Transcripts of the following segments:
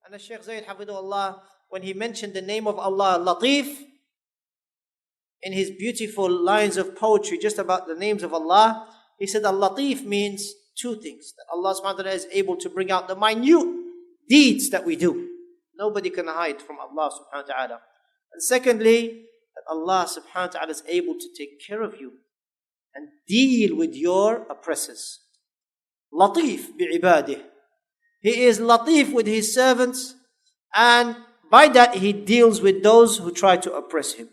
And the Shaykh Zayd حفظه Allah, when he mentioned the name of Allah, Lateef, in his beautiful lines of poetry just about the names of Allah, he said that Lateef means two things. That Allah subhanahu wa ta'ala is able to bring out the minute deeds that we do. Nobody can hide from Allah subhanahu wa ta'ala. And secondly, that Allah subhanahu wa ta'ala is able to take care of you and deal with your oppressors. Lateef bi'ibadih. He is Lateef with his servants, and by that he deals with those who try to oppress him.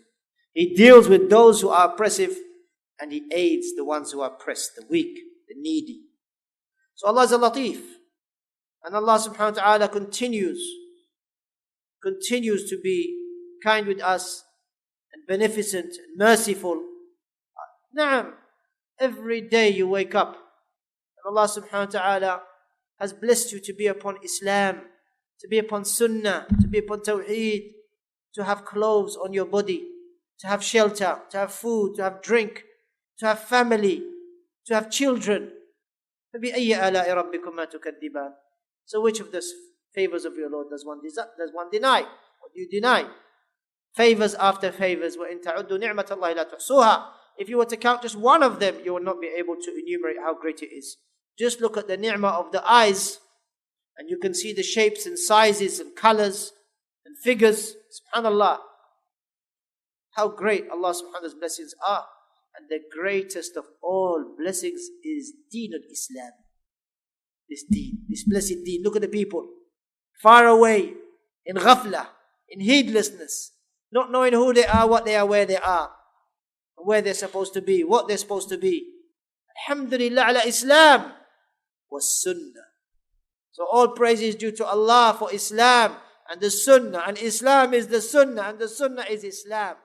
He deals with those who are oppressive, and he aids the ones who are oppressed, the weak, the needy. So Allah is a Lateef. And Allah subhanahu wa ta'ala continues to be kind with us and beneficent and merciful. Naam, every day you wake up and Allah subhanahu wa ta'ala has blessed you to be upon Islam, to be upon Sunnah, to be upon Tawheed, to have clothes on your body, to have shelter, to have food, to have drink, to have family, to have children. فَبِأَيِّ آلَاءِ رَبِّكُمَا تُكَذِّبَانِ. So which of the favors of your Lord does one deny? What do you deny? Favors after favors. وَإِن تَعُدُّوا نِعْمَةَ اللَّهِ لَا تُحْصُوهَا. If you were to count just one of them, you will not be able to enumerate how great it is. Just look at the ni'mah of the eyes, and you can see the shapes and sizes and colors and figures. SubhanAllah. How great Allah subhanahu wa ta'ala's blessings are. And the greatest of all blessings is Deen al-Islam. This deen, this blessed deen. Look at the people. Far away, in ghafla, in heedlessness, not knowing who they are, what they are, where they are, where they're supposed to be, what they're supposed to be. Alhamdulillah ala Islam was Sunnah. So all praise is due to Allah for Islam and the Sunnah. And Islam is the Sunnah, and the Sunnah is Islam.